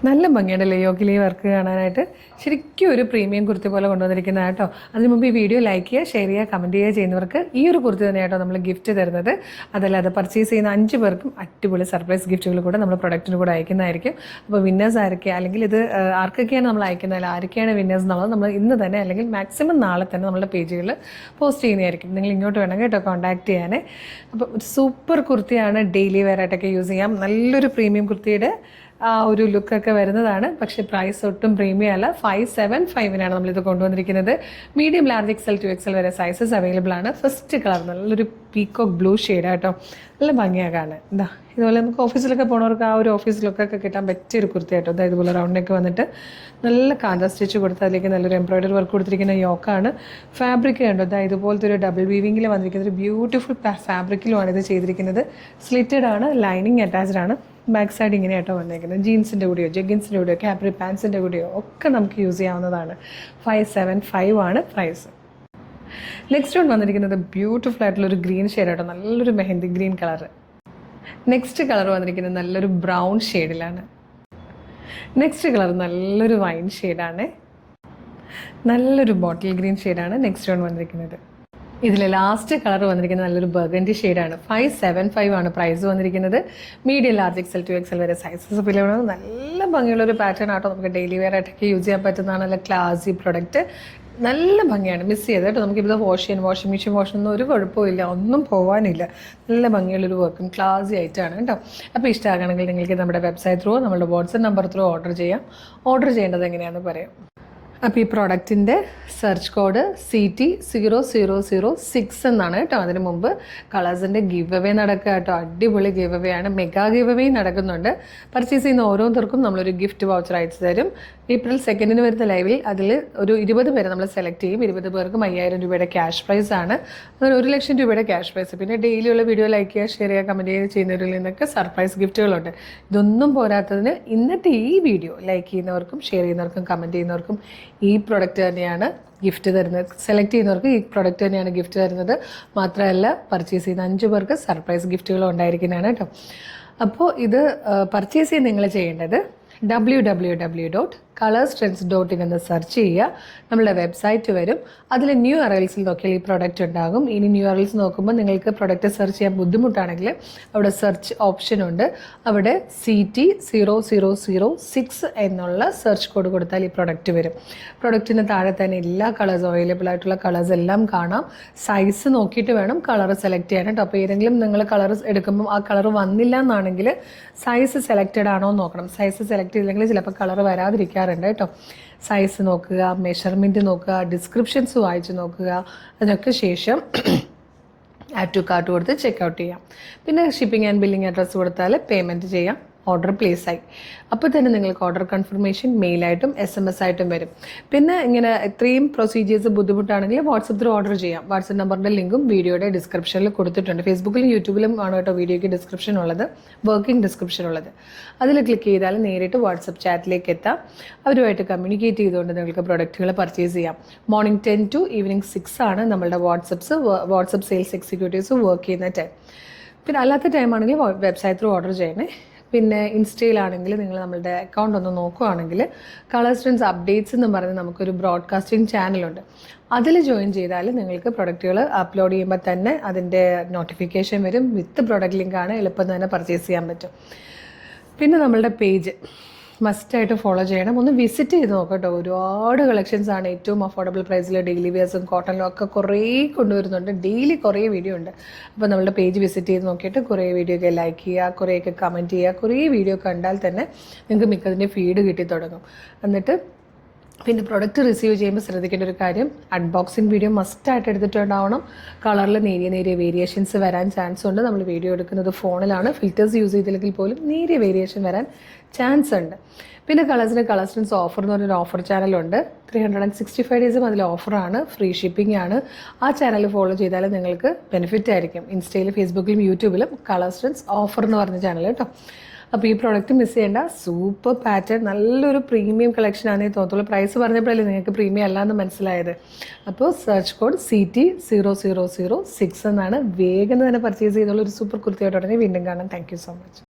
നല്ല ഭംഗിയുണ്ടല്ലേ യോക്കിലി വർക്ക് കാണാനായിട്ട്. ശരിക്കും ഒരു പ്രീമിയം കുർത്തി പോലെ കൊണ്ടുവന്നിരിക്കുന്ന കേട്ടോ. അതിന് മുമ്പ് ഈ വീഡിയോ ലൈക്ക് ചെയ്യുക, ഷെയർ ചെയ്യുക, കമൻറ്റ് ചെയ്യുക ചെയ്യുന്നവർക്ക് ഈ ഒരു കുർത്തി തന്നെ കേട്ടോ നമ്മൾ ഗിഫ്റ്റ് തരുന്നത്. അതല്ലാതെ പർച്ചേസ് ചെയ്യുന്ന 5 പേർക്കും അടിപൊളി സർപ്രൈസ് ഗിഫ്റ്റുകൾ കൂടെ നമ്മൾ പ്രൊഡക്റ്റിന് കൂടെ അയക്കുന്നതായിരിക്കും. അപ്പോൾ വിന്നേഴ്സ് ആരൊക്കെയാണ്, അല്ലെങ്കിൽ ഇത് ആർക്കൊക്കെയാണ് നമ്മൾ അയക്കുന്നത്, ആരൊക്കെയാണ് വിന്നേഴ്സ് എന്നുള്ളത് നമ്മൾ ഇന്ന് തന്നെ അല്ലെങ്കിൽ മാക്സിമം നാളെ തന്നെ നമ്മുടെ പേജുകളിൽ പോസ്റ്റ് ചെയ്യുന്നതായിരിക്കും. നിങ്ങൾ ഇങ്ങോട്ട് വേണം കേട്ടോ കോൺടാക്ട് ചെയ്യാനേ. അപ്പോൾ ഒരു സൂപ്പർ കുർത്തിയാണ്, ഡെയിലി വെയർ ആയിട്ടൊക്കെ യൂസ് ചെയ്യാം. നല്ലൊരു പ്രീമിയം കുർത്തിയുടെ ആ ഒരു ലുക്കൊക്കെ വരുന്നതാണ്. പക്ഷേ പ്രൈസ് ഒട്ടും പ്രീമിയം അല്ല. 575-നാണ് നമ്മളിത് കൊണ്ടുവന്നിരിക്കുന്നത്. Medium, large, XL to XL വരെ സൈസസ് അവൈലബിൾ ആണ്. ഫസ്റ്റ് കളർ നല്ലൊരു പീക്കോക്ക് ബ്ലൂ ഷെയ്ഡ് കേട്ടോ. നല്ല ഭംഗിയാകാണ്. എന്താ ഇതുപോലെ നമുക്ക് ഓഫീസിലൊക്കെ പോണവർക്ക് ആ ഒരു ഓഫീസ് ലുക്കൊക്കെ കിട്ടാൻ പറ്റിയൊരു കുർത്തി കേട്ടോ. അതായത് ഇതുപോലെ റൗണ്ടിനൊക്കെ വന്നിട്ട് നല്ല കാന്ത സ്റ്റിച്ച് കൊടുത്ത് അതിലേക്ക് നല്ലൊരു എംബ്രോയിഡറി വർക്ക് കൊടുത്തിരിക്കുന്ന യോക്കാണ്. ഫാബ്രിക് കണ്ടോ, അതായത് ഇതുപോലത്തെ ഒരു ഡബിൾ വീവിങ്ങിൽ വന്നിരിക്കുന്ന ഒരു ബ്യൂട്ടിഫുൾ ഫാബ്രിക്കിലുമാണ് ഇത് ചെയ്തിരിക്കുന്നത്. സ്ലിറ്റഡ് ആണ്, ലൈനിങ് അറ്റാച്ച്ഡ് ആണ്. ബാക്ക് സൈഡ് ഇങ്ങനെ ആയിട്ടോ വന്നേക്കുന്നത്. ജീൻസിൻ്റെ കൂടെയോ ജഗ്ഗിൻസിൻ്റെ കൂടെയോ കാപ്രി പാൻസിൻ്റെ കൂടെയോ ഒക്കെ നമുക്ക് യൂസ് ചെയ്യാവുന്നതാണ്. 575 ആണ് പ്രൈസ്. നെക്സ്റ്റ് വൺ വന്നിരിക്കുന്നത് ബ്യൂട്ടിഫുൾ ആയിട്ടുള്ളൊരു ഗ്രീൻ ഷെയ്ഡ് ആട്ടോ. നല്ലൊരു mehndi green colour. Next colour വന്നിരിക്കുന്നത് നല്ലൊരു ബ്രൗൺ ഷെയ്ഡിലാണ്. നെക്സ്റ്റ് കളർ നല്ലൊരു വൈൻ ഷെയ്ഡാണ്. നല്ലൊരു ബോട്ടിൽ ഗ്രീൻ ഷെയ്ഡാണ് നെക്സ്റ്റ് വൺ വന്നിരിക്കുന്നത്. ഇതിൽ ലാസ്റ്റ് കളർ വന്നിരിക്കുന്നത് നല്ലൊരു ബർഗൻഡി ഷെയ്ഡാണ്. 575 ആണ് പ്രൈസ് വന്നിരിക്കുന്നത്. Medium, large, XL to XL വരെ സൈസസ് പിള്ളേർ. നല്ല ഭംഗിയുള്ളൊരു പാറ്റേൺ ആട്ടോ. നമുക്ക് ഡെയിലി വെയർ ആയിട്ടൊക്കെ യൂസ് ചെയ്യാൻ പറ്റുന്നതാണ്. നല്ല ക്ലാസി പ്രൊഡക്റ്റ്. നല്ല ഭംഗിയാണ്. മിസ് ചെയ്ത് കേട്ടോ. നമുക്കിപ്പോൾ വാഷിംഗ് മെഷീൻ വാഷൊന്നും ഒരു കുഴപ്പമില്ല, ഒന്നും പോകാനില്ല. നല്ല ഭംഗിയുള്ളൊരു വർക്കും ക്ലാസി ആയിട്ടാണ് കേട്ടോ. അപ്പോൾ ഇഷ്ടമാകണമെങ്കിൽ നിങ്ങൾക്ക് നമ്മുടെ വെബ്സൈറ്റ് ത്രൂ, നമ്മുടെ വാട്സപ്പ് നമ്പർ ത്രൂ ഓർഡർ ചെയ്യാം. ഓർഡർ ചെയ്യേണ്ടത് എങ്ങനെയാണെന്ന് പറയാം. അപ്പോൾ ഈ പ്രോഡക്റ്റിൻ്റെ സെർച്ച് കോഡ് CT0006 എന്നാണ് കേട്ടോ. അതിന് മുമ്പ് കളേഴ്സിൻ്റെ ഗിവ് അവേ നടക്കുക കേട്ടോ. അടിപൊളി ഗിവ് അവേ ആണ്. മെഗാ ഗിവ് അവേ നടക്കുന്നുണ്ട്. പർച്ചേസ് ചെയ്യുന്ന ഓരോരുത്തർക്കും നമ്മളൊരു ഗിഫ്റ്റ് വൗച്ചർ അയച്ചു തരും. April 2 വരുന്ന ലൈവിൽ അതിൽ ഒരു 20 പേരെ നമ്മൾ സെലക്ട് ചെയ്യും. 20 പേർക്കും 5000 രൂപയുടെ ക്യാഷ് പ്രൈസ് ആണ്. അങ്ങനെ 1 ലക്ഷം രൂപയുടെ ക്യാഷ് പ്രൈസ്. പിന്നെ ഡെയിലിയുള്ള വീഡിയോ ലൈക്ക് ചെയ്യുക, ഷെയർ ചെയ്യുക, കമൻറ്റ് ചെയ്യുക ചെയ്യുന്നവരിൽ നിന്നൊക്കെ സർപ്രൈസ് ഗിഫ്റ്റുകളുണ്ട്. ഇതൊന്നും പോരാത്തതിന് ഇന്നത്തെ ഈ വീഡിയോ ലൈക്ക് ചെയ്യുന്നവർക്കും ഷെയർ ചെയ്യുന്നവർക്കും കമൻറ്റ് ചെയ്യുന്നവർക്കും ഈ പ്രൊഡക്റ്റ് തന്നെയാണ് ഗിഫ്റ്റ് തരുന്നത്. സെലക്ട് ചെയ്യുന്നവർക്ക് ഈ പ്രൊഡക്റ്റ് തന്നെയാണ് ഗിഫ്റ്റ് തരുന്നത്. മാത്രമല്ല പർച്ചേസ് ചെയ്യുന്ന 5 പേർക്ക് സർപ്രൈസ് ഗിഫ്റ്റുകളും ഉണ്ടായിരിക്കുന്നതാണ് കേട്ടോ. അപ്പോൾ ഇത് പർച്ചേസ് ചെയ്യാൻ നിങ്ങൾ ചെയ്യേണ്ടത് www.colorstrends.in എന്ന് സെർച്ച് ചെയ്യുക. നമ്മളുടെ വെബ്സൈറ്റ് വരും. അതിൽ ന്യൂ അറൈവൽസിൽ നോക്കിയാൽ ഈ പ്രൊഡക്റ്റ് ഉണ്ടാകും. ഇനി ന്യൂ അറൈവൽസ് നോക്കുമ്പോൾ നിങ്ങൾക്ക് പ്രൊഡക്റ്റ് സെർച്ച് ചെയ്യാൻ ബുദ്ധിമുട്ടാണെങ്കിൽ അവിടെ സെർച്ച് ഓപ്ഷൻ ഉണ്ട്. അവിടെ CT0006 എന്നുള്ള സെർച്ച് കോഡ് കൊടുത്താൽ ഈ പ്രൊഡക്റ്റ് വരും. പ്രൊഡക്റ്റിന് താഴെ തന്നെ എല്ലാ കളേഴ്സും അവൈലബിൾ ആയിട്ടുള്ള കളേഴ്സ് എല്ലാം കാണാം. സൈസ് നോക്കിയിട്ട് വേണം കളർ സെലക്ട് ചെയ്യാൻ കേട്ടോ. അപ്പോൾ ഏതെങ്കിലും നിങ്ങൾ കളർ എടുക്കുമ്പോൾ ആ കളർ വന്നില്ല എന്നാണെങ്കിൽ സൈസ് സെലക്റ്റഡ് ആണോ എന്ന് നോക്കണം. സൈസ് സെലക്ട് ചെയ്തില്ലെങ്കിൽ ചിലപ്പോൾ കളർ വരാതിരിക്കാറുണ്ട് കേട്ടോ. സൈസ് നോക്കുക, മെഷർമെൻറ്റ് നോക്കുക, ഡിസ്ക്രിപ്ഷൻസ് വായിച്ച് നോക്കുക. അതിനൊക്കെ ശേഷം ആഡ് ടു കാർട്ട് കൊടുത്ത് ചെക്കൗട്ട് ചെയ്യാം. പിന്നെ ഷിപ്പിംഗ് ആൻഡ് ബില്ലിംഗ് അഡ്രസ്സ് കൊടുത്താൽ പേയ്മെൻറ്റ് ചെയ്യാം. ഓർഡർ പ്ലേസ് ആയി. അപ്പോൾ തന്നെ നിങ്ങൾക്ക് ഓർഡർ കൺഫർമേഷൻ മെയിലായിട്ടും SMS ആയിട്ടും വരും. പിന്നെ ഇങ്ങനെ ഇത്രയും പ്രൊസീജിയേഴ്സ് ബുദ്ധിമുട്ടാണെങ്കിൽ വാട്സപ്പ് ത്രൂ ഓർഡർ ചെയ്യാം. വാട്സപ്പ് നമ്പറിൻ്റെ ലിങ്കും വീഡിയോയുടെ ഡിസ്ക്രിപ്ഷനിൽ കൊടുത്തിട്ടുണ്ട്. ഫേസ്ബുക്കിലും യൂട്യൂബിലും ആണ് കേട്ടോ വീഡിയോയ്ക്ക് ഡിസ്ക്രിപ്ഷൻ ഉള്ളത്, വർക്കിംഗ് ഡിസ്ക്രിപ്ഷൻ ഉള്ളത്. അതിൽ ക്ലിക്ക് ചെയ്താൽ നേരിട്ട് വാട്സപ്പ് ചാറ്റിലേക്ക് എത്താം. അവരുമായിട്ട് കമ്മ്യൂണിക്കേറ്റ് ചെയ്തുകൊണ്ട് നിങ്ങൾക്ക് പ്രൊഡക്റ്റുകൾ പർച്ചേസ് ചെയ്യാം. മോർണിംഗ് 10 to ഈവനിങ് 6 ആണ് നമ്മളുടെ വാട്സപ്പ് സെയിൽസ് എക്സിക്യൂട്ടീവ്സ് വർക്ക് ചെയ്യുന്ന ടൈം. പിന്നെ അല്ലാത്ത ടൈമാണെങ്കിൽ വെബ്സൈറ്റ് ത്രൂ ഓർഡർ ചെയ്യണേ. പിന്നെ ഇൻസ്റ്റയിലാണെങ്കിൽ നിങ്ങൾ നമ്മളുടെ അക്കൗണ്ട് ഒന്ന് നോക്കുകയാണെങ്കിൽ കളർസ്ട്രെൻഡ്സ് അപ്ഡേറ്റ്സ് എന്ന് പറഞ്ഞ് നമുക്കൊരു ബ്രോഡ്കാസ്റ്റിംഗ് ചാനലുണ്ട്. അതിൽ ജോയിൻ ചെയ്താൽ നിങ്ങൾക്ക് പ്രൊഡക്റ്റുകൾ അപ്ലോഡ് ചെയ്യുമ്പോൾ തന്നെ അതിൻ്റെ നോട്ടിഫിക്കേഷൻ വരും. വിത്ത് പ്രൊഡക്റ്റ് ലിങ്കാണ്, എളുപ്പം തന്നെ പർച്ചേസ് ചെയ്യാൻ പറ്റും. പിന്നെ നമ്മളുടെ പേജ് മസ്റ്റായിട്ട് ഫോളോ ചെയ്യണം. ഒന്ന് വിസിറ്റ് ചെയ്ത് നോക്കട്ടോ. ഒരുപാട് കളക്ഷൻസ് ആണ്. ഏറ്റവും അഫോർഡബിൾ പ്രൈസിൽ ഡെയിലി വെയർസും കോട്ടണിലും ഒക്കെ കുറേ കൊണ്ടുവരുന്നുണ്ട്. ഡെയിലി കുറേ വീഡിയോ ഉണ്ട്. അപ്പോൾ നമ്മളുടെ പേജ് വിസിറ്റ് ചെയ്ത് നോക്കിയിട്ട് കുറേ വീഡിയോ ഒക്കെ ലൈക്ക് ചെയ്യുക, കുറേയൊക്കെ കമൻറ്റ് ചെയ്യുക. കുറേ വീഡിയോ കണ്ടാൽ തന്നെ നിങ്ങൾക്ക് മിക്കതിൻ്റെ ഫീഡ് കിട്ടി തുടങ്ങും. എന്നിട്ട് പിന്നെ പ്രൊഡക്റ്റ് റിസീവ് ചെയ്യുമ്പോൾ ശ്രദ്ധിക്കേണ്ട ഒരു കാര്യം, അൺബോക്സിങ് വീഡിയോ മസ്റ്റായിട്ട് എടുത്തിട്ടുണ്ടാവണം. കളറിൽ നേരിയ വേരിയേഷൻസ് വരാൻ ചാൻസ് ഉണ്ട്. നമ്മൾ വീഡിയോ എടുക്കുന്നത് ഫോണിലാണ്. ഫിൽറ്റേഴ്സ് യൂസ് ചെയ്തില്ലെങ്കിൽ പോലും നേരിയ വേരിയേഷൻ വരാൻ ചാൻസ് ഉണ്ട്. പിന്നെ കളർസ്ട്രെൻഡ്സ് ഓഫർ എന്ന് പറഞ്ഞൊരു ഓഫർ ചാനലുണ്ട്. 365 ഡേയ്സും അതിൽ ഓഫറാണ്. ഫ്രീ ഷിപ്പിംഗ് ആണ്. ആ ചാനൽ ഫോളോ ചെയ്താൽ നിങ്ങൾക്ക് ബെനിഫിറ്റ് ആയിരിക്കും. ഇൻസ്റ്റയിലും ഫേസ്ബുക്കിലും യൂട്യൂബിലും കളർസ്ട്രെൻഡ്സ് ഓഫർ എന്ന് പറഞ്ഞ ചാനൽ കേട്ടോ. അപ്പോൾ ഈ പ്രോഡക്റ്റ് മിസ് ചെയ്യേണ്ട. സൂപ്പർ പാറ്റേൺ, നല്ലൊരു പ്രീമിയം കളക്ഷൻ ആണെന്നേ തോന്നത്തുള്ളൂ. പ്രൈസ് പറഞ്ഞപ്പോഴല്ലേ നിങ്ങൾക്ക് പ്രീമിയം അല്ല എന്ന് മനസ്സിലായത്. അപ്പോൾ സെർച്ച് കോഡ് CT0006 എന്നാണ്. വേഗം തന്നെ പർച്ചേസ് ചെയ്തുള്ള ഒരു സൂപ്പർ കുർത്തിയായിട്ട് ഉടനെ വീണ്ടും കാണാം. Thank you so much.